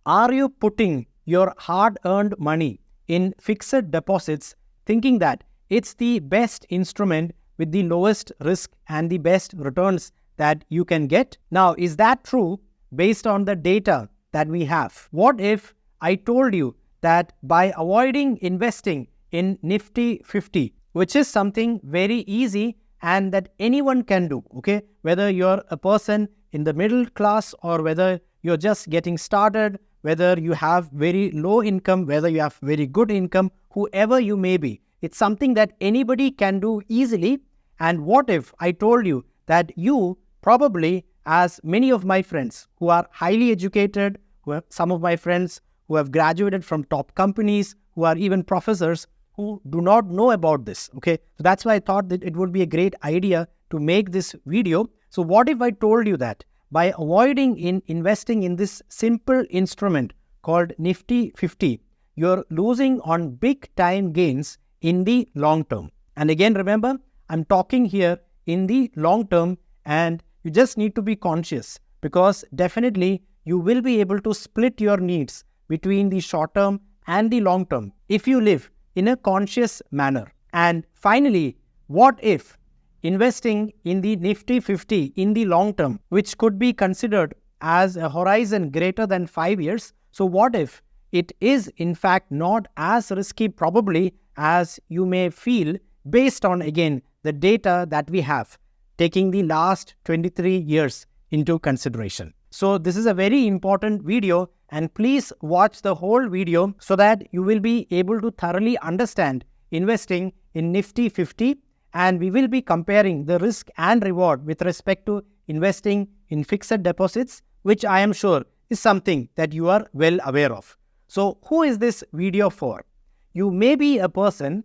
Are you putting your hard-earned money in fixed deposits thinking that it's the best instrument with the lowest risk and the best returns that you can get? Now, is that true based on the data that we have? What if I told you that by avoiding investing in Nifty 50, which is something very easy and that anyone can do, okay? Whether you're a person in the middle class or whether you're just getting started, whether you have very low income, whether you have very good income, whoever you may be, it's something that anybody can do easily. And what if I told you that you probably, as many of my friends who are highly educated, some of my friends who have graduated from top companies, who are even professors, who do not know about this, okay? So that's why I thought that it would be a great idea to make this video. So what if I told you that by avoiding investing in this simple instrument called Nifty 50, you're losing on big time gains in the long term. And again, remember, I'm talking here in the long term, and you just need to be conscious because definitely you will be able to split your needs between the short term and the long term if you live in a conscious manner. And finally, what if investing in the Nifty 50 in the long term, which could be considered as a horizon greater than 5 years, so what if it is in fact not as risky probably as you may feel based on, again, the data that we have, taking the last 23 years into consideration. So this is a very important video, and please watch the whole video so that you will be able to thoroughly understand investing in Nifty 50, and we will be comparing the risk and reward with respect to investing in fixed deposits, which I am sure is something that you are well aware of. So who is this video for? You may be a person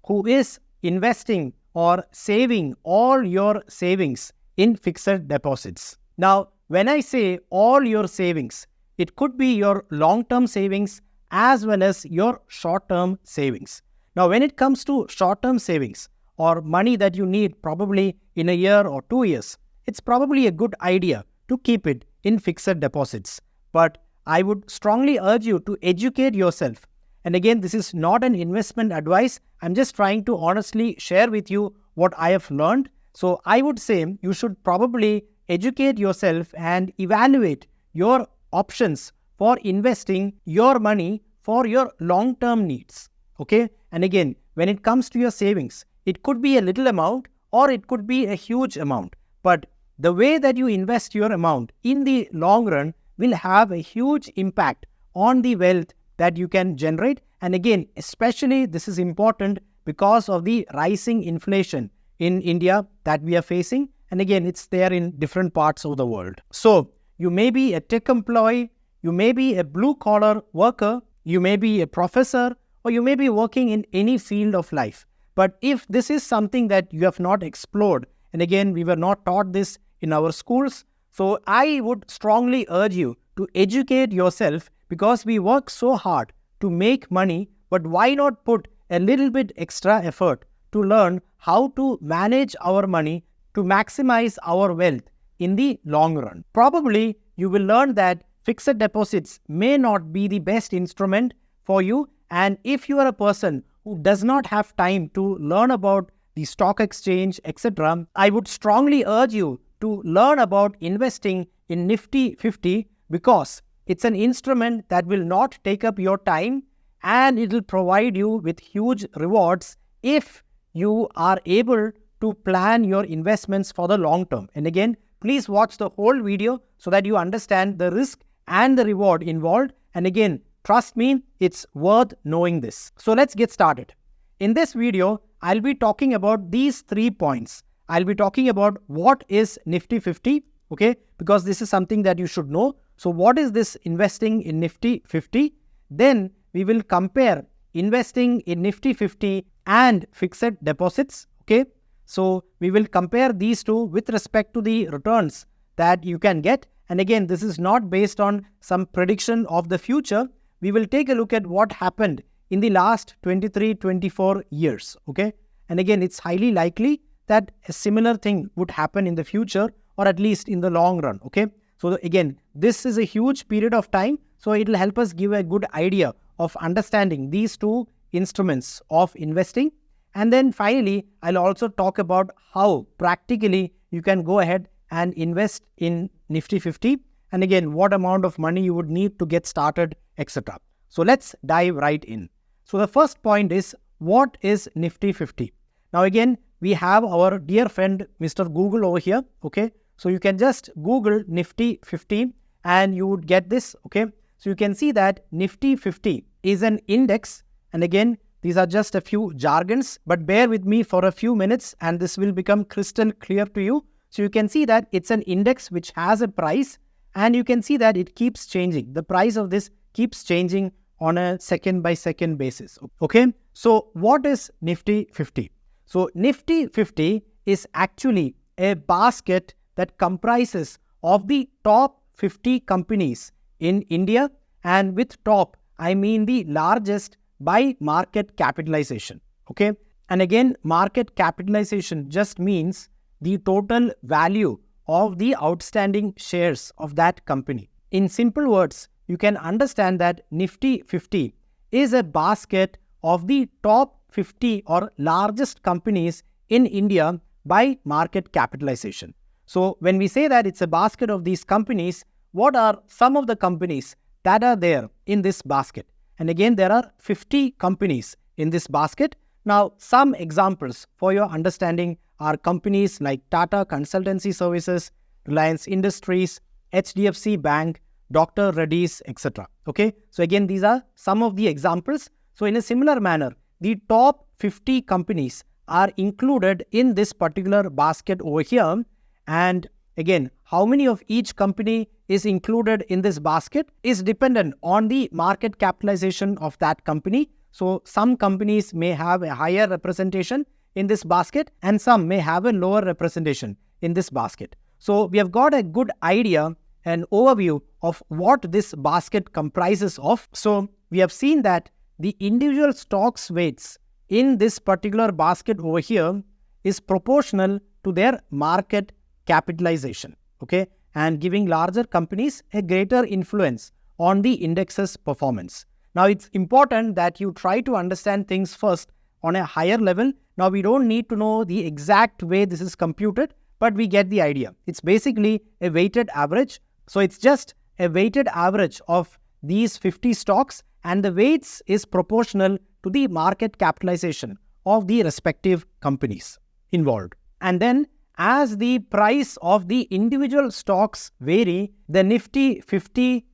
who is investing or saving all your savings in fixed deposits. Now, when I say all your savings, it could be your long-term savings as well as your short-term savings. Now, when it comes to short-term savings or money that you need probably in a year or 2 years, it's probably a good idea to keep it in fixed deposits. But I would strongly urge you to educate yourself. And again, this is not an investment advice. I'm just trying to honestly share with you what I have learned. So I would say you should probably educate yourself and evaluate your options for investing your money for your long-term needs. Okay? And again, when it comes to your savings, it could be a little amount or it could be a huge amount. But the way that you invest your amount in the long run will have a huge impact on the wealth that you can generate. And again, especially this is important because of the rising inflation in India that we are facing. And again, it's there in different parts of the world. So you may be a tech employee, you may be a blue-collar worker, you may be a professor, or you may be working in any field of life. But if this is something that you have not explored, and again, we were not taught this in our schools, so I would strongly urge you to educate yourself because we work so hard to make money, but why not put a little bit extra effort to learn how to manage our money to maximize our wealth in the long run? Probably you will learn that fixed deposits may not be the best instrument for you, and if you are a person who does not have time to learn about the stock exchange, etc., I would strongly urge you to learn about investing in Nifty 50 because it's an instrument that will not take up your time and it will provide you with huge rewards if you are able to plan your investments for the long term. And again, please watch the whole video so that you understand the risk and the reward involved. And again, trust me, it's worth knowing this. So let's get started. In this video, I'll be talking about these 3 points. I'll be talking about what is Nifty 50, okay, because this is something that you should know. So what is this investing in Nifty 50? Then we will compare investing in Nifty 50 and fixed deposits, okay. So we will compare these two with respect to the returns that you can get. And again, this is not based on some prediction of the future. We will take a look at what happened in the last 23-24 years, okay. And again, it's highly likely that a similar thing would happen in the future or at least in the long run, okay. So again, this is a huge period of time. So it will help us give a good idea of understanding these two instruments of investing. And then finally, I'll also talk about how practically you can go ahead and invest in Nifty 50. And again, what amount of money you would need to get started, etc. So let's dive right in. So the first point is, what is Nifty 50? Now again, we have our dear friend Mr. Google over here. Okay, so you can just Google Nifty 50 and you would get this. Okay, so you can see that Nifty 50 is an index. And again, these are just a few jargons, but bear with me for a few minutes and this will become crystal clear to you. So you can see that it's an index which has a price, and you can see that it keeps changing. The price of this keeps changing on a second by second basis. Okay, so what is Nifty 50? So Nifty 50 is actually a basket that comprises of the top 50 companies in India, and with top, I mean the largest by market capitalization. Okay, and again, market capitalization just means the total value of the outstanding shares of that company. In simple words, you can understand that Nifty 50 is a basket of the top 50 or largest companies in India by market capitalization. So when we say that it's a basket of these companies, what are some of the companies that are there in this basket? And again, there are 50 companies in this basket. Now, some examples for your understanding are companies like Tata Consultancy Services, Reliance Industries, HDFC Bank, Dr. Reddy's, etc. Okay, so again, these are some of the examples. So in a similar manner, the top 50 companies are included in this particular basket over here. And again, how many of each company is included in this basket is dependent on the market capitalization of that company. So some companies may have a higher representation in this basket and some may have a lower representation in this basket. So we have got a good idea, an overview of what this basket comprises of. So we have seen that the individual stocks weights in this particular basket over here is proportional to their market capitalization, okay, and giving larger companies a greater influence on the index's performance. Now, it's important that you try to understand things first on a higher level. Now, we don't need to know the exact way this is computed, but we get the idea. It's basically a weighted average. So it's just a weighted average of these 50 stocks, and the weights is proportional to the market capitalization of the respective companies involved. And then as the price of the individual stocks vary, the Nifty 50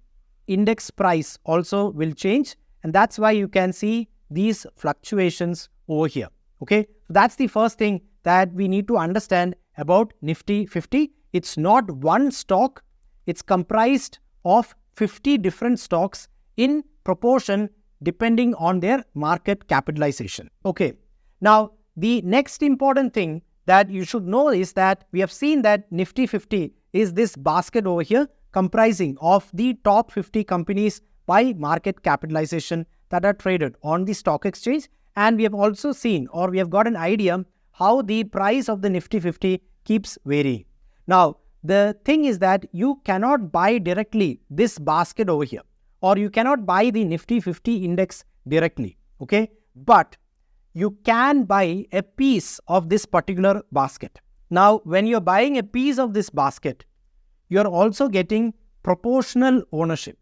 index price also will change, and that's why you can see these fluctuations over here. Okay, so that's the first thing that we need to understand about Nifty 50. It's not one stock, it's comprised of 50 different stocks in proportion depending on their market capitalization. Okay, now the next important thing that you should know is that we have seen that Nifty 50 is this basket over here comprising of the top 50 companies by market capitalization that are traded on the stock exchange. And we have also seen, or we have got an idea, how the price of the Nifty 50 keeps varying. Now, the thing is that you cannot buy directly this basket over here, or you cannot buy the Nifty 50 index directly, okay? But you can buy a piece of this particular basket. Now, when you're buying a piece of this basket, you're also getting proportional ownership.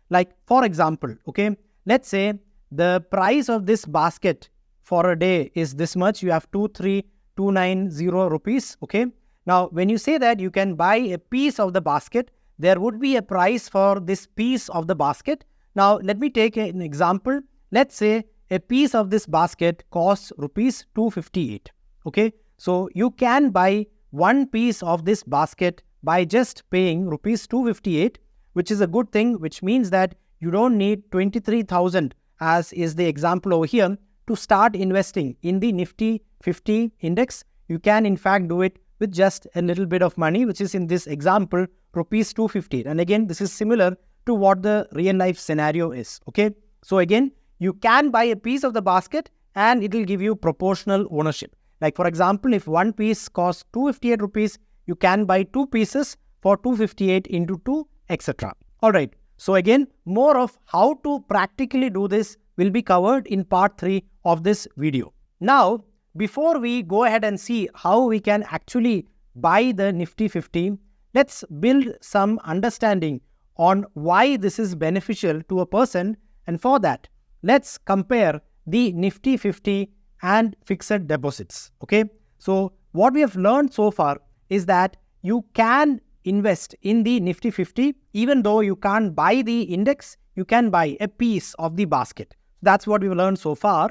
Like, for example, okay, let's say the price of this basket for a day is this much. You have 23,290 rupees, okay? Now, when you say that you can buy a piece of the basket, there would be a price for this piece of the basket. Now, let me take an example. Let's say a piece of this basket costs rupees 258, okay? So, you can buy one piece of this basket by just paying rupees 258, which is a good thing, which means that you don't need 23,000, as is the example over here, to start investing in the Nifty 50 index. You can in fact do it with just a little bit of money, which is in this example, rupees 250. And again, this is similar to what the real life scenario is, okay? So again, you can buy a piece of the basket and it will give you proportional ownership. Like for example, if one piece costs 258 rupees, you can buy two pieces for 258 into 2, etc. Alright, so again, more of how to practically do this will be covered in part 3 of this video. Now, before we go ahead and see how we can actually buy the Nifty 50, let's build some understanding on why this is beneficial to a person, and for that, let's compare the Nifty 50 and fixed deposits. Okay, so what we have learned so far is that you can invest in the Nifty 50 even though you can't buy the index, you can buy a piece of the basket. That's what we've learned so far.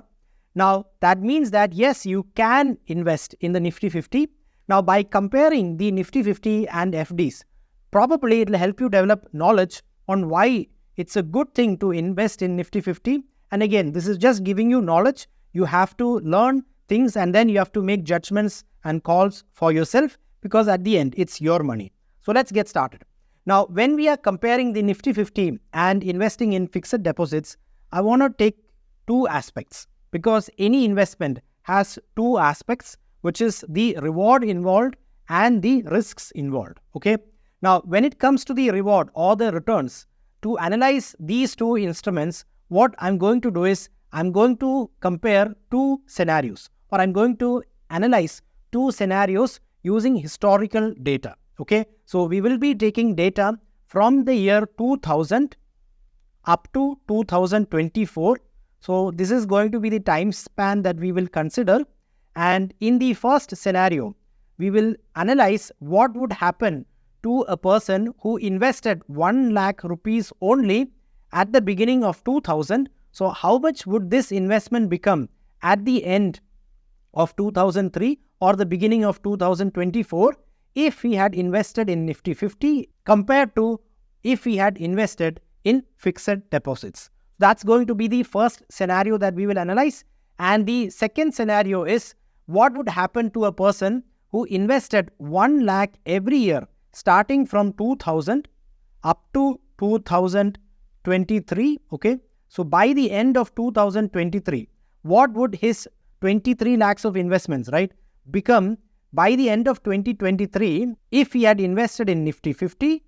Now, that means that yes, you can invest in the Nifty 50. Now, by comparing the Nifty 50 and FDs, probably it will help you develop knowledge on why it's a good thing to invest in Nifty 50. And again, this is just giving you knowledge. You have to learn things and then you have to make judgments and calls for yourself, because at the end, it's your money. So let's get started. Now, when we are comparing the Nifty 50 and investing in fixed deposits, I want to take two aspects, because any investment has two aspects, which is the reward involved and the risks involved. Okay. Now, when it comes to the reward or the returns, to analyze these two instruments, what I'm going to do is I'm going to compare two scenarios, or I'm going to analyze two scenarios using historical data. Okay. So we will be taking data from the year 2000 up to 2024. So this is going to be the time span that we will consider. And in the first scenario, we will analyze what would happen to a person who invested 1 lakh rupees only at the beginning of 2000. So how much would this investment become at the end of 2003 or the beginning of 2024 if he had invested in Nifty 50 compared to if he had invested in fixed deposits? That's going to be the first scenario that we will analyze. And the second scenario is what would happen to a person who invested 1 lakh every year starting from 2000 up to 2023. Okay. So by the end of 2023, what would his 23 lakhs of investments, right, become by the end of 2023 if he had invested in Nifty 50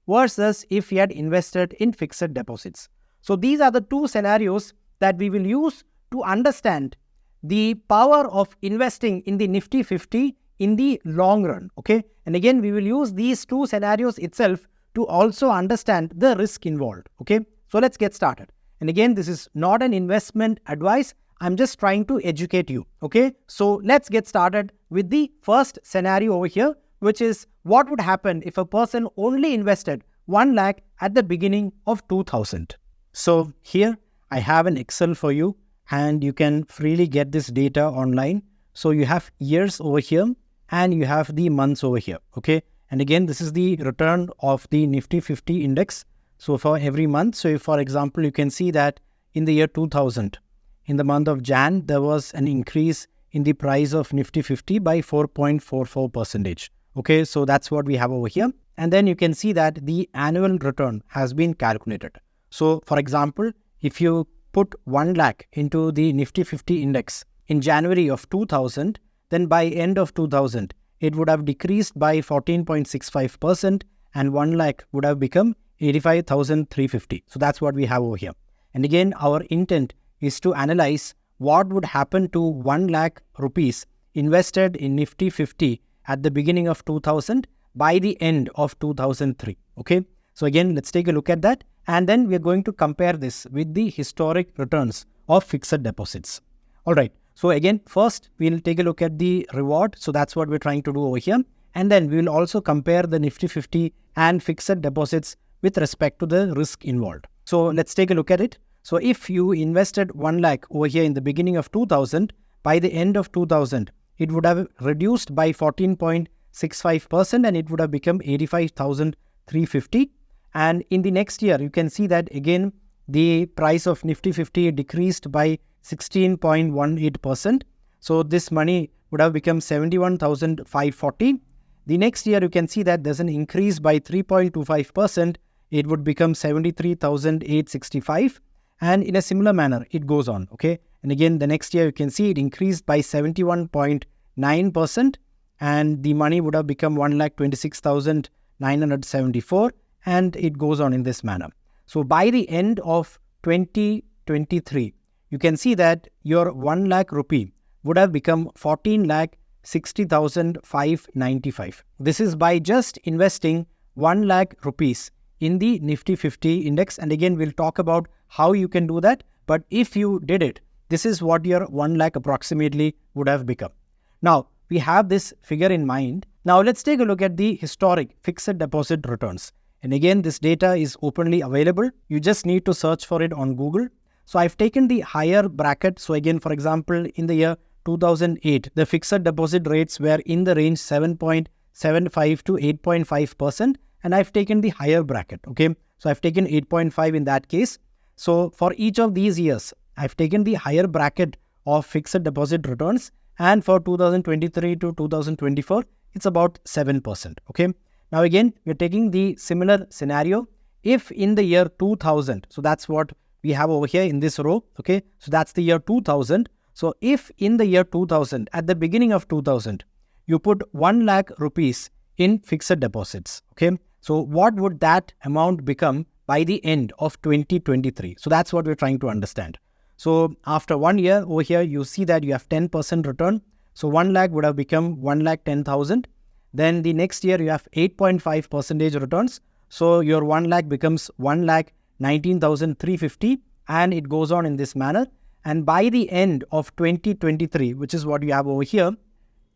versus if he had invested in fixed deposits? So these are the two scenarios that we will use to understand the power of investing in the Nifty 50 in the long run. Okay. And again, we will use these two scenarios itself to also understand the risk involved. Okay. So let's get started. And again, this is not an investment advice. I'm just trying to educate you. Okay. So let's get started with the first scenario over here, which is what would happen if a person only invested 1 lakh at the beginning of 2000. So here I have an Excel for you, and you can freely get this data online. So you have years over here and you have the months over here. Okay. And again, this is the return of the Nifty 50 index. So for every month, so if, for example, you can see that in the year 2000, in the month of Jan, there was an increase in the price of Nifty 50 by 4.44%. Okay, so that's what we have over here. And then you can see that the annual return has been calculated. So for example, if you put 1 lakh into the Nifty 50 index in January of 2000, then by end of 2000, it would have decreased by 14.65% and 1 lakh would have become 85,350. So that's what we have over here. And again, our intent is to analyze what would happen to 1 lakh rupees invested in Nifty 50 at the beginning of 2000 by the end of 2003. Okay. So again, let's take a look at that. And then we're going to compare this with the historic returns of fixed deposits. All right. So again, first we'll take a look at the reward. So that's what we're trying to do over here. And then we will also compare the Nifty 50 and fixed deposits with respect to the risk involved. So let's take a look at it. So if you invested 1 lakh over here in the beginning of 2000, by the end of 2000, it would have reduced by 14.65% and it would have become 85,350. And in the next year, you can see that again, the price of Nifty 50 decreased by 16.18%. So this money would have become 71,540. The next year, you can see that there's an increase by 3.25%. It would become 73,865. And in a similar manner, it goes on. Okay. And again, the next year, you can see it increased by 71.9%. and the money would have become 1,26,974, and it goes on in this manner. So by the end of 2023, you can see that your 1 lakh rupee would have become 14,60,595. This is by just investing 1 lakh rupees in the Nifty 50 index. And again, we'll talk about how you can do that. But if you did it, this is what your 1 lakh approximately would have become. Now, we have this figure in mind. Now, let's take a look at the historic fixed deposit returns. And again, this data is openly available. You just need to search for it on Google. So I've taken the higher bracket. So again, for example, in the year 2008, the fixed deposit rates were in the range 7.75 to 8.5%. And I've taken the higher bracket. Okay. So I've taken 8.5 in that case. So for each of these years, I've taken the higher bracket of fixed deposit returns. And for 2023 to 2024, it's about 7%. Okay. Now again, we're taking the similar scenario. If in the year 2000, so that's what we have over here in this row. Okay. So that's the year 2000. So if in the year 2000, at the beginning of 2000, you put 1 lakh rupees in fixed deposits. Okay. So what would that amount become by the end of 2023? So that's what we're trying to understand. So after 1 year over here, you see that you have 10% return. So 1 lakh would have become 1,10,000. Then the next year you have 8.5% returns. So your 1 lakh becomes 1,19,350, and it goes on in this manner. And by the end of 2023, which is what you have over here,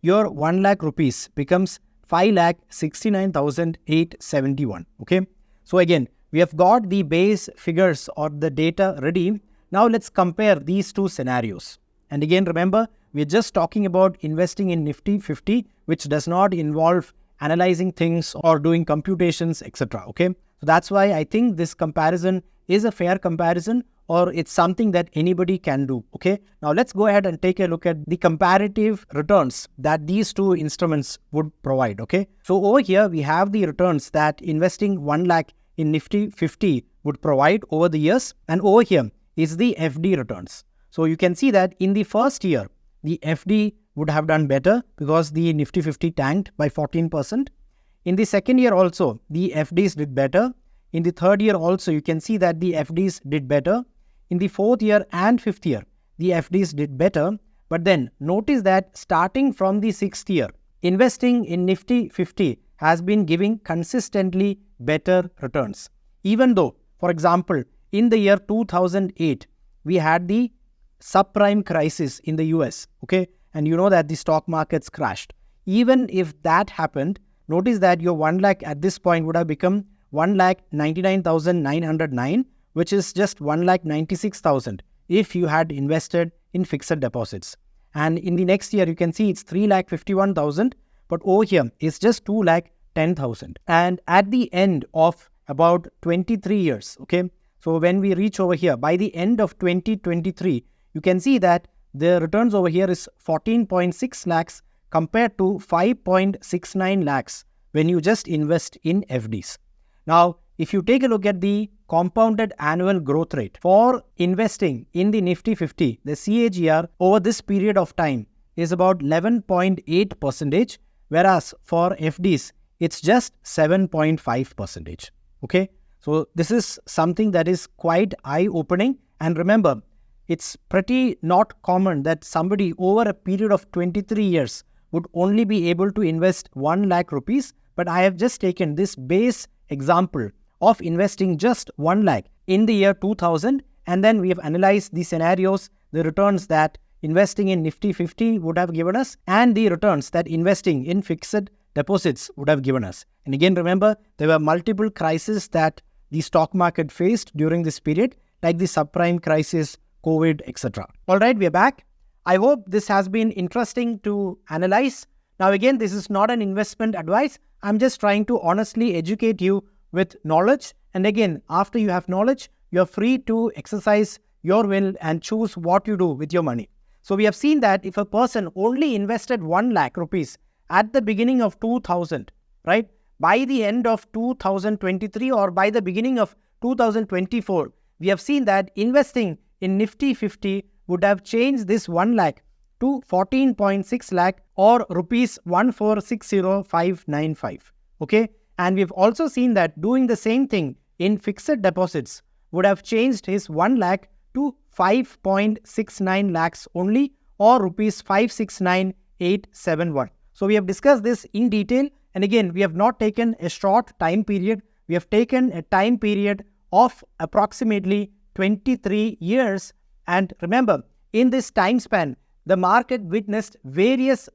your 1 lakh rupees becomes 5,69,871. Okay. So again, we have got the base figures or the data ready. Now let's compare these two scenarios. And again, remember, we're just talking about investing in Nifty 50, which does not involve analyzing things or doing computations, etc. Okay. So that's why I think this comparison is a fair comparison, or it's something that anybody can do. Okay. Now let's go ahead and take a look at the comparative returns that these two instruments would provide. Okay. So over here, we have the returns that investing 1 lakh in Nifty 50 would provide over the years. And over here is the FD returns. So you can see that in the first year, the FD would have done better because the Nifty 50 tanked by 14%. In the second year also, the FDs did better. In the third year also, you can see that the FDs did better. In the fourth year and fifth year, the FDs did better. But then notice that starting from the sixth year, investing in Nifty 50 has been giving consistently better returns. Even though, for example, in the year 2008, we had the subprime crisis in the US, okay? And you know that the stock markets crashed. Even if that happened, notice that your 1 lakh at this point would have become 1,99,909, which is just 1,96,000 if you had invested in fixed deposits. And in the next year, you can see it's 3,51,000, but over here, it's just 2,10,000. And at the end of about 23 years, okay? So when we reach over here, by the end of 2023, you can see that the returns over here is 14.6 lakhs compared to 5.69 lakhs when you just invest in FDs. Now, if you take a look at the compounded annual growth rate for investing in the Nifty 50, the CAGR over this period of time is about 11.8%, whereas for FDs, it's just 7.5%. Okay. So this is something that is quite eye-opening. And remember, it's pretty not common that somebody over a period of 23 years would only be able to invest 1 lakh rupees. But I have just taken this base example of investing just 1 lakh in the year 2000. And then we have analyzed the scenarios, the returns that investing in Nifty 50 would have given us, and the returns that investing in fixed deposits would have given us. And again, remember, there were multiple crises that the stock market faced during this period, like the subprime crisis, COVID, etc. All right, we are back. I hope this has been interesting to analyze. Now, again, this is not an investment advice. I'm just trying to honestly educate you with knowledge. And again, after you have knowledge, you're free to exercise your will and choose what you do with your money. So we have seen that if a person only invested 1 lakh rupees at the beginning of 2000, right? By the end of 2023 or by the beginning of 2024, we have seen that investing in Nifty 50 would have changed this 1 lakh to 14.6 lakh or rupees 1460595. Okay, and we've also seen that doing the same thing in fixed deposits would have changed his 1 lakh to 5.69 lakhs only, or rupees 569871. So we have discussed this in detail, and again we have not taken a short time period. We have taken a time period of approximately 23 years. And remember, in this time span, the market witnessed various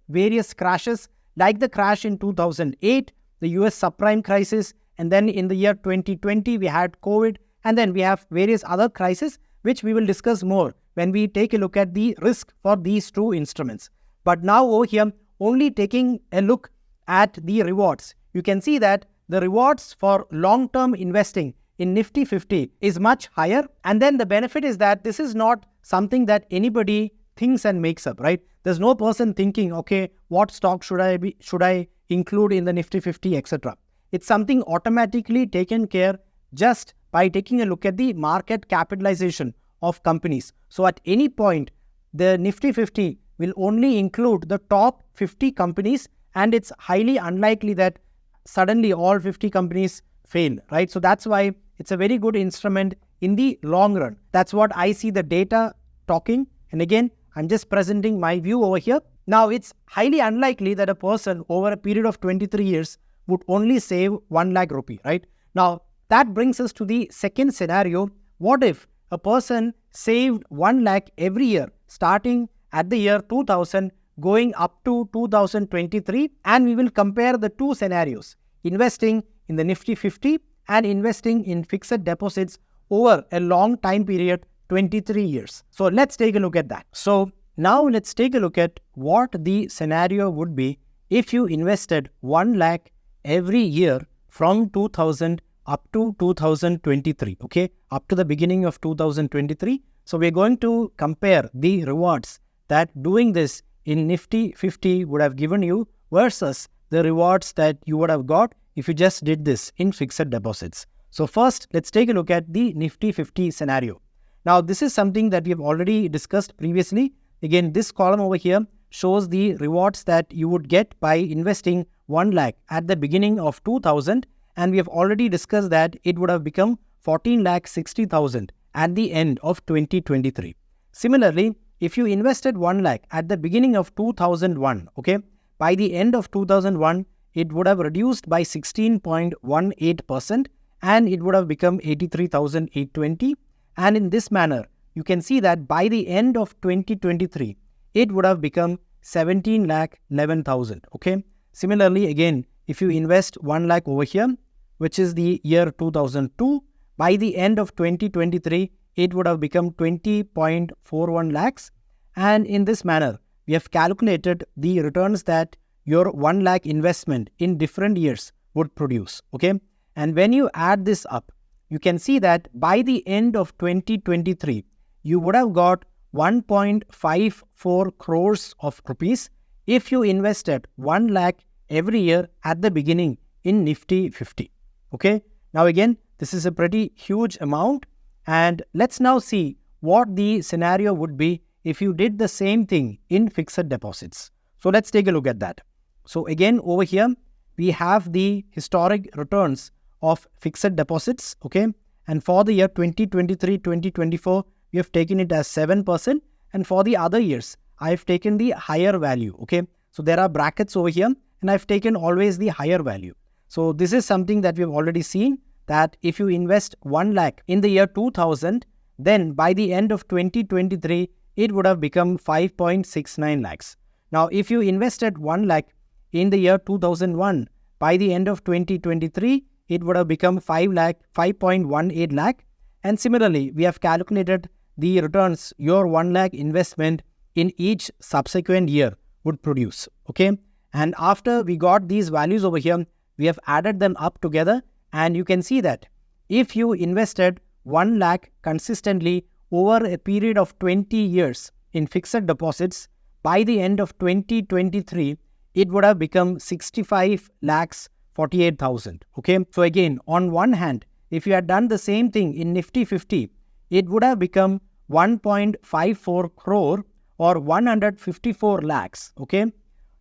crashes, like the crash in 2008, the US subprime crisis, and then in the year 2020, we had COVID, and then we have various other crises, which we will discuss more when we take a look at the risk for these two instruments. But now over here, only taking a look at the rewards, you can see that the rewards for long-term investing in Nifty 50 is much higher. And then the benefit is that this is not something that anybody thinks and makes up, right? There's no person thinking, okay, what stock should I include in the Nifty 50, etc. It's something automatically taken care just by taking a look at the market capitalization of companies. So at any point, the Nifty 50 will only include the top 50 companies, and it's highly unlikely that suddenly all 50 companies fail, right? So that's why it's a very good instrument in the long run. That's what I see the data talking. And again, I'm just presenting my view over here. Now, it's highly unlikely that a person over a period of 23 years would only save 1 lakh rupee, right? Now, that brings us to the second scenario. What if a person saved 1 lakh every year, starting at the year 2000, going up to 2023, and we will compare the two scenarios, investing in the Nifty 50 and investing in fixed deposits over a long time period, 23 years. So let's take a look at that. So now let's take a look at what the scenario would be if you invested 1 lakh every year from 2000 up to 2023, okay, up to the beginning of 2023. So we're going to compare the rewards that doing this in Nifty 50 would have given you versus the rewards that you would have got if you just did this in fixed deposits. So first, let's take a look at the Nifty 50 scenario. Now, this is something that we have already discussed previously. Again, this column over here shows the rewards that you would get by investing 1 lakh at the beginning of 2000, and we have already discussed that it would have become 14,60,000 at the end of 2023. Similarly, if you invested 1 lakh at the beginning of 2001, okay, by the end of 2001, it would have reduced by 16.18%, and it would have become 83,820. And in this manner, you can see that by the end of 2023, it would have become 17,11,000. Okay. Similarly, again, if you invest 1 lakh over here, which is the year 2002, by the end of 2023, it would have become 20.41 lakhs. And in this manner, we have calculated the returns that your 1 lakh investment in different years would produce. Okay. And when you add this up, you can see that by the end of 2023, you would have got 1.54 crores of rupees if you invested 1 lakh every year at the beginning in Nifty 50. Okay. Now again, this is a pretty huge amount. And let's now see what the scenario would be if you did the same thing in fixed deposits. So let's take a look at that. So again, over here, we have the historic returns of fixed deposits. Okay. And for the year 2023-2024, we have taken it as 7%. And for the other years, I've taken the higher value. Okay. So there are brackets over here, and I've taken always the higher value. So this is something that we've already seen, that if you invest 1 lakh in the year 2000, then by the end of 2023, it would have become 5.69 lakhs. Now, if you invested 1 lakh in the year 2001, by the end of 2023, it would have become 5.18 lakh. And similarly, we have calculated the returns your 1 lakh investment in each subsequent year would produce. Okay. And after we got these values over here, we have added them up together. And you can see that if you invested 1 lakh consistently over a period of 20 years in fixed deposits, by the end of 2023, it would have become 65 lakhs 48,000. Okay. So again, on one hand, if you had done the same thing in Nifty 50, it would have become 1.54 crore or 154 lakhs. Okay,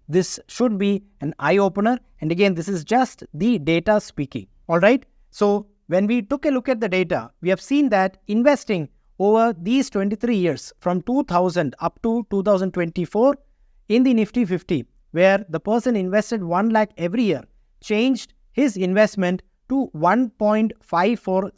this should be an eye-opener. And again, this is just the data speaking. All right. So when we took a look at the data, we have seen that investing over these 23 years from 2000 up to 2024 in the Nifty 50, where the person invested 1 lakh every year, changed his investment to 1.54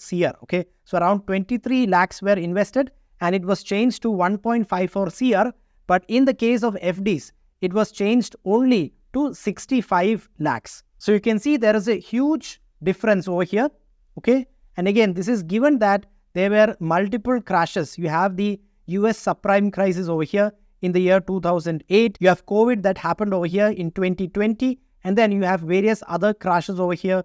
CR. Okay, so around 23 lakhs were invested and it was changed to 1.54 CR. But in the case of FDs, it was changed only to 65 lakhs. So you can see there is a huge difference over here. Okay, and again, this is given that there were multiple crashes. You have the US subprime crisis over here in the year 2008. You have COVID that happened over here in 2020. And then you have various other crashes over here,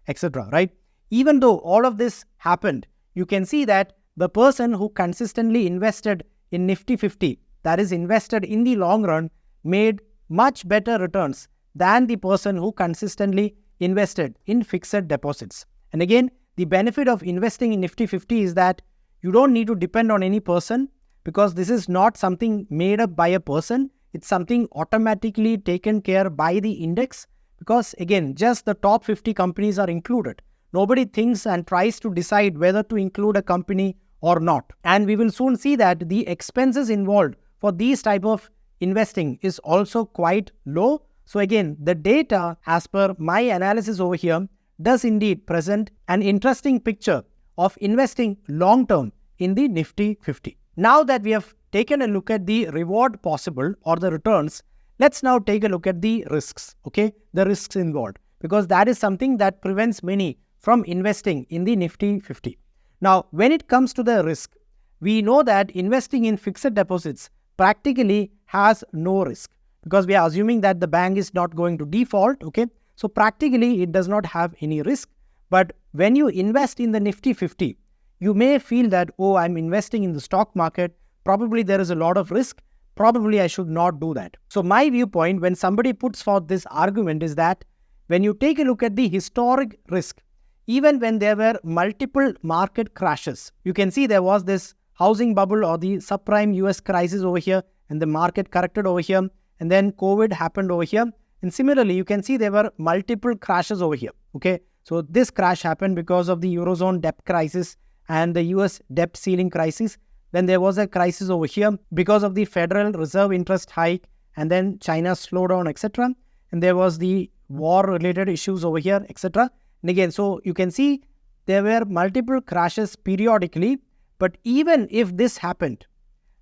etc. Right? Even though all of this happened, you can see that the person who consistently invested in Nifty 50, that is invested in the long run, made much better returns than the person who consistently invested in fixed deposits. And again, the benefit of investing in Nifty 50 is that you don't need to depend on any person, because this is not something made up by a person. It's something automatically taken care by the index, because again, just the top 50 companies are included. Nobody thinks and tries to decide whether to include a company or not. And we will soon see that the expenses involved for these type of investing is also quite low. So again, the data, as per my analysis over here, does indeed present an interesting picture of investing long-term in the Nifty 50. Now that we have taken a look at the reward possible or the returns, let's now take a look at the risks, okay? The risks involved, because that is something that prevents many from investing in the Nifty 50. Now, when it comes to the risk, we know that investing in fixed deposits practically has no risk, because we are assuming that the bank is not going to default, okay? So practically it does not have any risk. But when you invest in the Nifty 50, you may feel that, oh, I'm investing in the stock market, probably there is a lot of risk, probably I should not do that. So my viewpoint when somebody puts forth this argument is that when you take a look at the historic risk, even when there were multiple market crashes, you can see there was this housing bubble or the subprime US crisis over here, and the market corrected over here, and then COVID happened over here. And similarly, you can see there were multiple crashes over here. Okay, so this crash happened because of the Eurozone debt crisis and the US debt ceiling crisis. Then there was a crisis over here because of the Federal Reserve interest hike and then China's slowdown, etc. And there was the war-related issues over here, etc. And again, so you can see there were multiple crashes periodically. But even if this happened,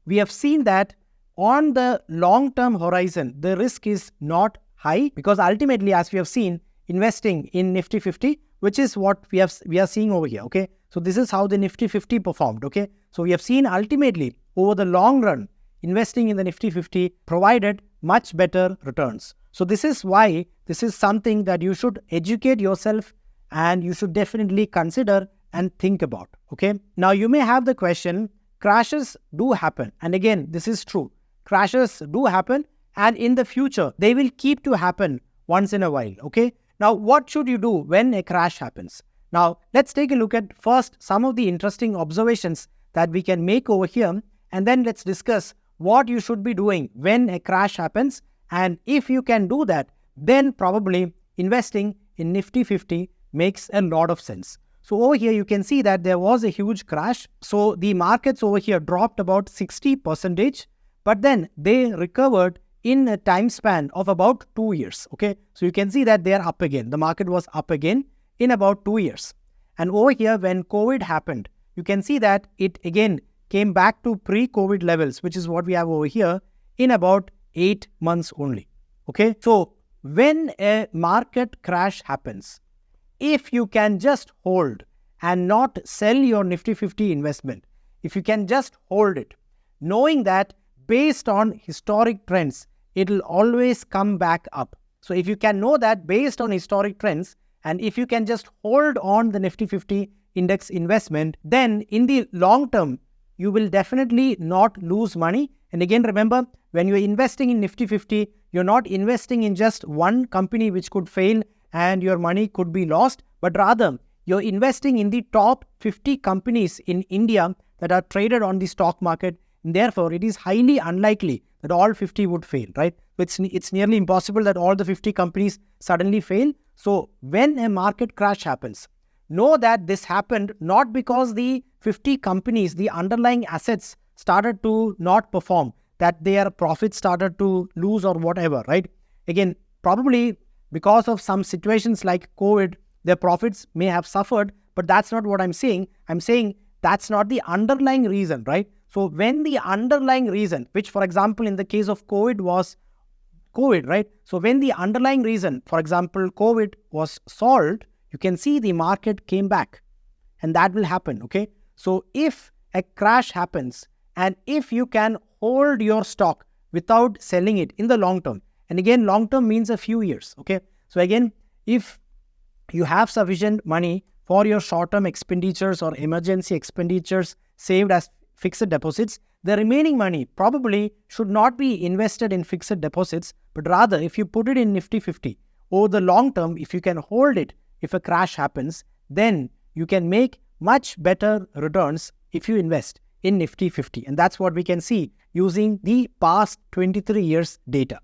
we have seen that on the long-term horizon, the risk is not high, because ultimately, as we have seen, investing in Nifty 50, which is what we are seeing over here. Okay, so this is how the Nifty 50 performed. Okay, so we have seen ultimately over the long run, investing in the Nifty 50 provided much better returns. So this is why this is something that you should educate yourself and you should definitely consider and think about. Okay, now you may have the question, crashes do happen, and again, this is true. Crashes do happen, and in the future, they will keep to happen once in a while, okay? Now, what should you do when a crash happens? Now, let's take a look at first some of the interesting observations that we can make over here, and then let's discuss what you should be doing when a crash happens. And if you can do that, then probably investing in Nifty 50 makes a lot of sense. So over here, you can see that there was a huge crash. So the markets over here dropped about 60%, but then they recovered in a time span of about 2 years. Okay, so you can see that they are up again. The market was up again in about 2 years. And over here, when COVID happened, you can see that it again came back to pre-COVID levels, which is what we have over here, in about 8 months only. Okay, so when a market crash happens, if you can just hold and not sell your Nifty 50 investment, if you can just hold it, knowing that based on historic trends, it will always come back up. So if you can know that based on historic trends, and if you can just hold on the Nifty 50 index investment, then in the long term, you will definitely not lose money. And again, remember, when you're investing in Nifty 50, you're not investing in just one company which could fail and your money could be lost, but rather you're investing in the top 50 companies in India that are traded on the stock market. Therefore, it is highly unlikely that all 50 would fail, right? It's nearly impossible that all the 50 companies suddenly fail. So when a market crash happens, know that this happened not because the 50 companies, the underlying assets started to not perform, that their profits started to lose or whatever, right? Again, probably because of some situations like COVID, their profits may have suffered, but that's not what I'm saying. I'm saying that's not the underlying reason, right? So when the underlying reason, which for example in the case of COVID was COVID, right? So when the underlying reason, for example, COVID was solved, you can see the market came back, and that will happen, okay? So if a crash happens and if you can hold your stock without selling it in the long term, and again, long term means a few years, okay? So again, if you have sufficient money for your short-term expenditures or emergency expenditures saved as fixed deposits, the remaining money probably should not be invested in fixed deposits, but rather if you put it in Nifty 50 over the long term, if you can hold it, if a crash happens, then you can make much better returns if you invest in Nifty 50. And that's what we can see using the past 23 years data.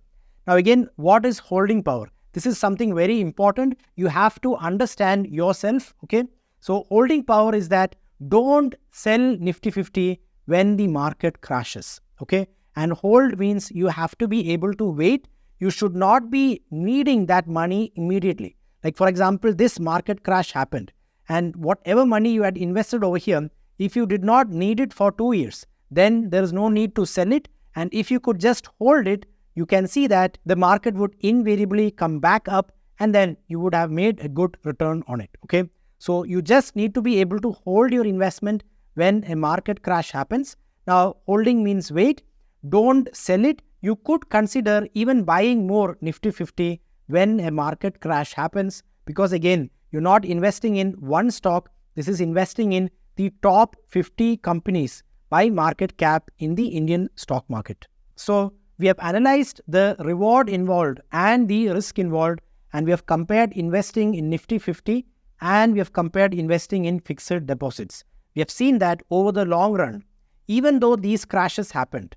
Now again, what is holding power? This is something very important. You have to understand yourself, okay? So holding power is that don't sell Nifty 50 when the market crashes, okay? And hold means you have to be able to wait. You should not be needing that money immediately. Like for example, this market crash happened, and whatever money you had invested over here, if you did not need it for 2 years, then there is no need to sell it. And if you could just hold it, you can see that the market would invariably come back up, and then you would have made a good return on it, okay? So you just need to be able to hold your investment when a market crash happens. Now, holding means wait. Don't sell it. You could consider even buying more Nifty 50 when a market crash happens, because again, you're not investing in one stock. This is investing in the top 50 companies by market cap in the Indian stock market. So we have analyzed the reward involved and the risk involved, and we have compared investing in Nifty 50 and we have compared investing in fixed deposits. We have seen that over the long run, even though these crashes happened,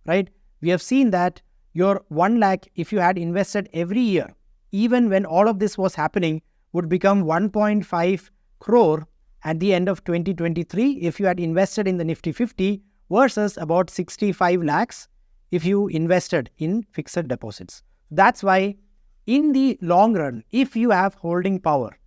right? We have seen that your 1 lakh, if you had invested every year, even when all of this was happening, would become 1.5 crore at the end of 2023 if you had invested in the Nifty 50 versus about 65 lakhs if you invested in fixed deposits. That's why in the long run, if you have holding power,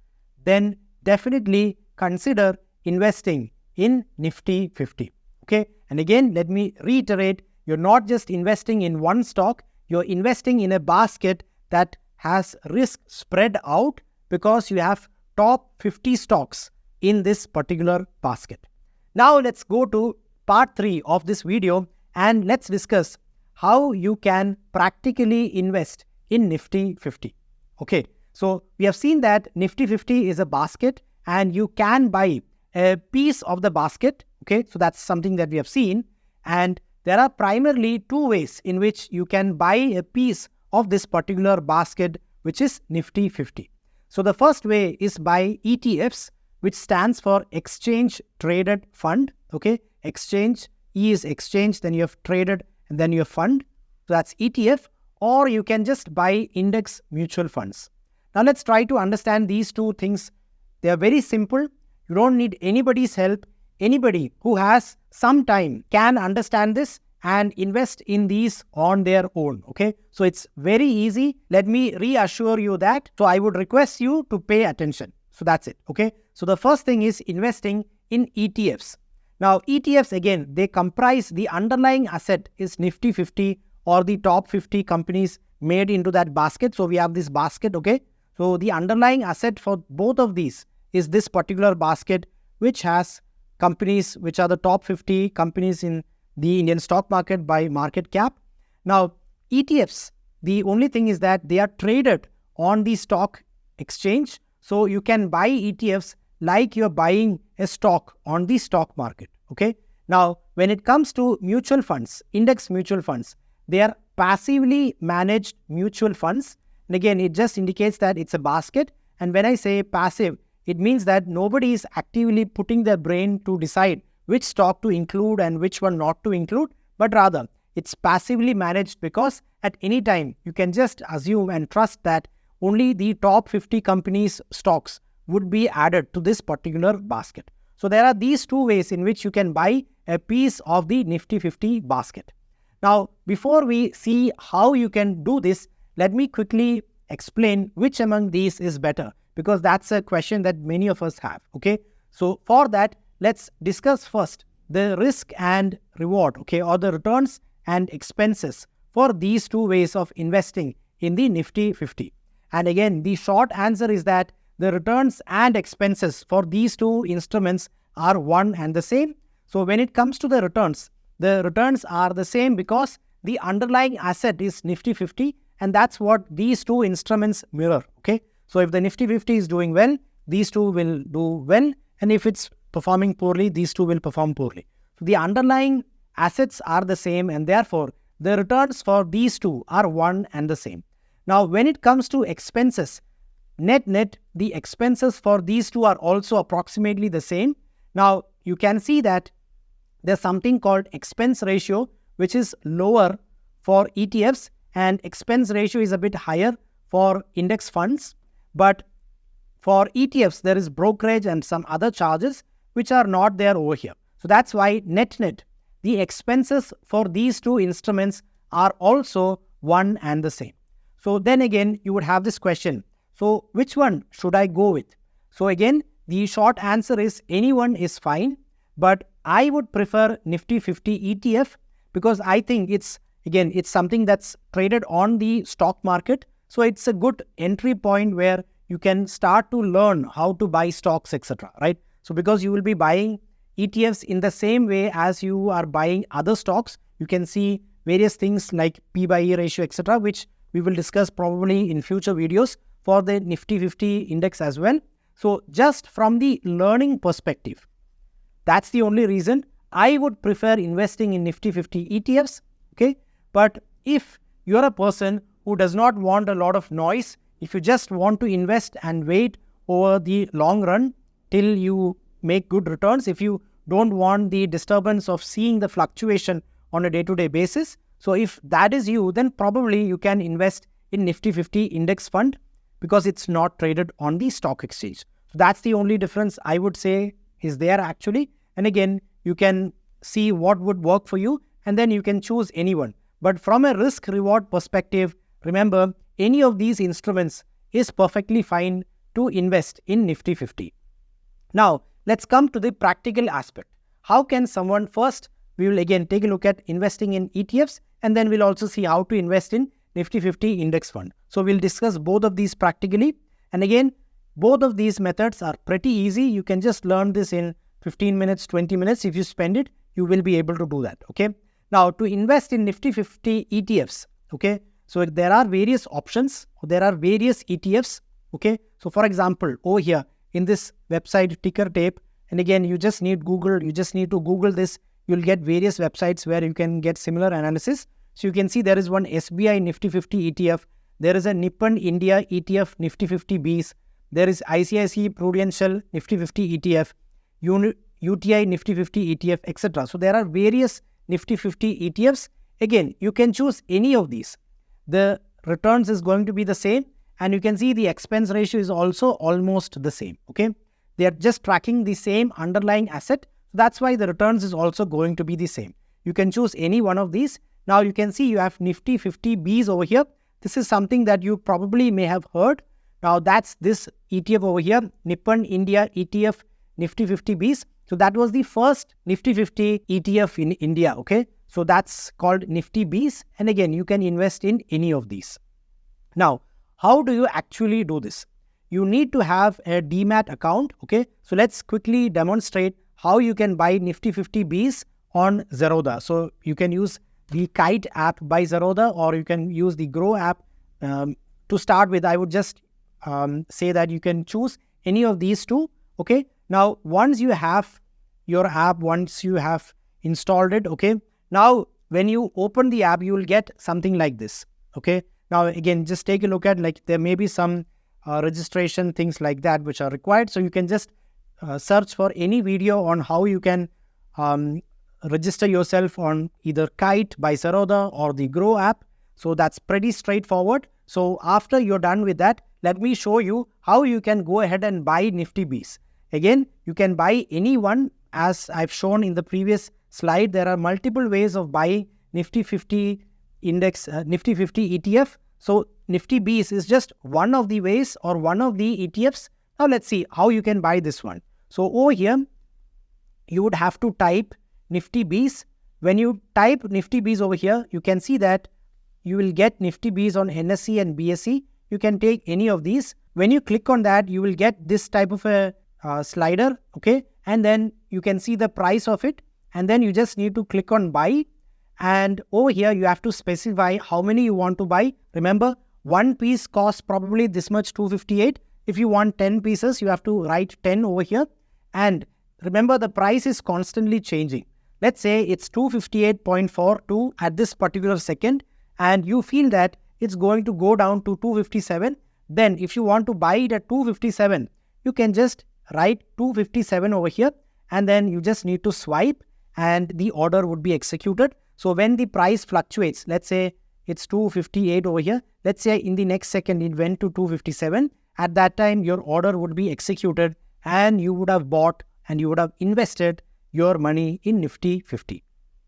then definitely consider investing in Nifty 50. Okay. And again, let me reiterate, you're not just investing in one stock, you're investing in a basket that has risk spread out because you have top 50 stocks in this particular basket. Now let's go to part 3 of this video and let's discuss how you can practically invest in Nifty 50. Okay, so we have seen that Nifty 50 is a basket and you can buy a piece of the basket. Okay, so that's something that we have seen, and there are primarily 2 ways in which you can buy a piece of this particular basket, which is Nifty 50. So the first way is by ETFs, which stands for Exchange Traded Fund. Okay, exchange, E is exchange, then you have traded, and then you have fund. So that's ETF, or you can just buy index mutual funds. Now let's try to understand these 2 things. They are very simple. You don't need anybody's help. Anybody who has some time can understand this and invest in these on their own. Okay, so it's very easy. Let me reassure you that. So I would request you to pay attention. So that's it. Okay, so the first thing is investing in ETFs. Now ETFs, again, they comprise the underlying asset is Nifty 50 or the top 50 companies made into that basket. So we have this basket. Okay, so the underlying asset for both of these is this particular basket, which has companies which are the top 50 companies in the Indian stock market by market cap. Now ETFs, the only thing is that they are traded on the stock exchange. So you can buy ETFs like you're buying a stock on the stock market. Okay. Now, when it comes to mutual funds, index mutual funds, they are passively managed mutual funds. And again, it just indicates that it's a basket. And when I say passive, it means that nobody is actively putting their brain to decide which stock to include and which one not to include, but rather it's passively managed because at any time you can just assume and trust that only the top 50 companies' stocks would be added to this particular basket. So there are these two ways in which you can buy a piece of the Nifty 50 basket. Now, before we see how you can do this, let me quickly explain which among these is better, because that's a question that many of us have. Okay, so for that, let's discuss first the risk and reward, okay, or the returns and expenses for these two ways of investing in the Nifty 50. And again, the short answer is that the returns and expenses for these two instruments are one and the same. So when it comes to the returns are the same because the underlying asset is Nifty 50, and that's what these two instruments mirror. Okay, so if the Nifty 50 is doing well, these two will do well, and if it's performing poorly, these two will perform poorly. So the underlying assets are the same, and therefore the returns for these two are one and the same. Now, when it comes to expenses, net, the expenses for these two are also approximately the same. Now, you can see that there's something called expense ratio, which is lower for ETFs, and expense ratio is a bit higher for index funds. But for ETFs, there is brokerage and some other charges which are not there over here. So that's why net, the expenses for these two instruments are also one and the same. So then again, you would have this question. So which one should I go with? So again, the short answer is anyone is fine, but I would prefer Nifty 50 ETF because I think it's something that's traded on the stock market. So it's a good entry point where you can start to learn how to buy stocks, etc. Right? So because you will be buying ETFs in the same way as you are buying other stocks, you can see various things like P by E ratio, etc., which we will discuss probably in future videos for the Nifty 50 index as well. So just from the learning perspective, that's the only reason I would prefer investing in Nifty 50 ETFs. Okay, but if you're a person who does not want a lot of noise, if you just want to invest and wait over the long run till you make good returns, if you don't want the disturbance of seeing the fluctuation on a day-to-day basis, so if that is you, then probably you can invest in Nifty 50 index fund because it's not traded on the stock exchange. So that's the only difference I would say is there actually. And again, you can see what would work for you and then you can choose anyone. But from a risk reward perspective, remember, any of these instruments is perfectly fine to invest in Nifty 50. Now, let's come to the practical aspect. How can someone first, we will again take a look at investing in ETFs and then we'll also see how to invest in Nifty 50 index fund. So we'll discuss both of these practically. And again, both of these methods are pretty easy. You can just learn this in 15 minutes, 20 minutes. If you spend it, you will be able to do that. Okay. Now, to invest in Nifty 50 ETFs, okay, so there are various options. There are various ETFs. Okay. So for example, over here in this website ticker tape, and again, you just need Google. You just need to Google this. You'll get various websites where you can get similar analysis. So you can see there is one SBI Nifty 50 ETF. There is a Nippon India ETF Nifty 50 Bs. There is ICICI Prudential Nifty 50 ETF, UTI Nifty 50 ETF, etc. So there are various Nifty 50 ETFs. Again, you can choose any of these. The returns is going to be the same, and you can see the expense ratio is also almost the same. Okay, they are just tracking the same underlying asset. That's why the returns is also going to be the same. You can choose any one of these. Now you can see you have Nifty 50 Bs over here. This is something that you probably may have heard. Now that's this ETF over here, Nippon India ETF Nifty 50 Bs. So that was the first Nifty 50 ETF in India. Okay, so that's called Nifty Bs. And again, you can invest in any of these. Now, how do you actually do this? You need to have a Demat account. Okay, so let's quickly demonstrate how you can buy Nifty 50 Bs on Zerodha. So you can use the Kite app by Zerodha, or you can use the Grow app. To start with, I would just say that you can choose any of these two. Okay, now once you have your app, once you have installed it, okay, now when you open the app, you will get something like this. Okay, now again, just take a look at, like, there may be some registration things like that which are required. So you can just search for any video on how you can register yourself on either Kite by Zerodha or the Grow app. So that's pretty straightforward. So after you're done with that, let me show you how you can go ahead and buy Nifty Bs. Again, you can buy any one. As I've shown in the previous slide, there are multiple ways of buying Nifty 50 index, Nifty 50 ETF. So Nifty Bs is just one of the ways or one of the ETFs. Now let's see how you can buy this one. So over here, you would have to type Nifty Bs. When you type Nifty Bs over here, you can see that you will get Nifty Bs on NSE and BSE. You can take any of these. When you click on that, you will get this type of a slider, okay? And then you can see the price of it. And then you just need to click on buy. And over here, you have to specify how many you want to buy. Remember, one piece costs probably this much, 258. If you want 10 pieces, you have to write 10 over here. And remember, the price is constantly changing. Let's say it's 258.42 at this particular second, and you feel that it's going to go down to 257. Then if you want to buy it at 257, you can just write 257 over here, and then you just need to swipe and the order would be executed. So when the price fluctuates, let's say it's 258 over here, let's say in the next second it went to 257, at that time your order would be executed and you would have bought and you would have invested your money in Nifty 50.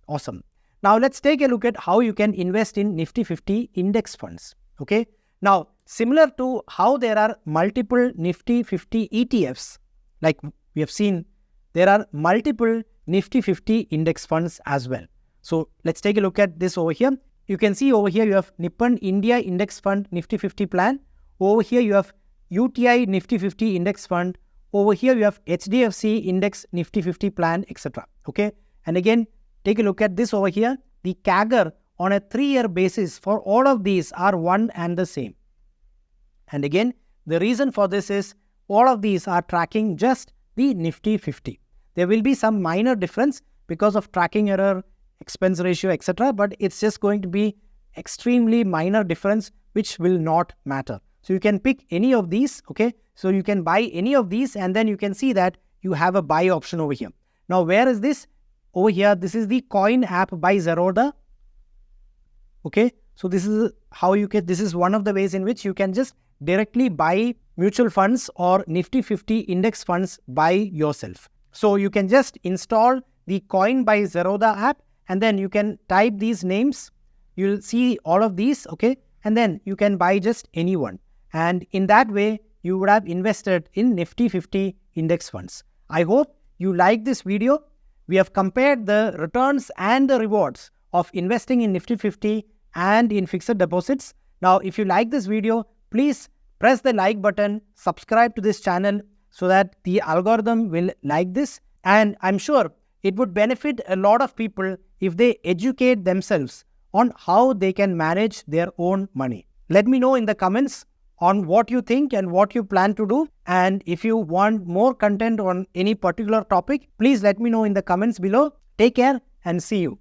Awesome. Now let's take a look at how you can invest in Nifty 50 index funds. Okay. Now, similar to how there are multiple Nifty 50 ETFs, like we have seen, there are multiple Nifty 50 index funds as well. So let's take a look at this over here. You can see over here you have Nippon India Index Fund Nifty 50 plan. Over here you have UTI Nifty 50 Index Fund. Over here you have HDFC Index Nifty 50 plan, etc. Okay. And again, take a look at this over here. The CAGR on a 3-year basis for all of these are one and the same. And again, the reason for this is all of these are tracking just the Nifty 50. There will be some minor difference because of tracking error, expense ratio, etc. But it's just going to be extremely minor difference which will not matter. So you can pick any of these, okay? So you can buy any of these and then you can see that you have a buy option over here. Now where is this? Over here, this is the Coin app by Zerodha. Okay, so this is how you can, this is one of the ways in which you can just directly buy mutual funds or Nifty 50 index funds by yourself. So you can just install the Coin by Zerodha app and then you can type these names. You'll see all of these, okay? And then you can buy just any one. And in that way, you would have invested in Nifty 50 index funds. I hope you like this video. We have compared the returns and the rewards of investing in Nifty 50 and in fixed deposits. Now, if you like this video, please press the like button, subscribe to this channel so that the algorithm will like this. And I'm sure it would benefit a lot of people if they educate themselves on how they can manage their own money. Let me know in the comments on what you think and what you plan to do. And if you want more content on any particular topic, please let me know in the comments below. Take care and see you.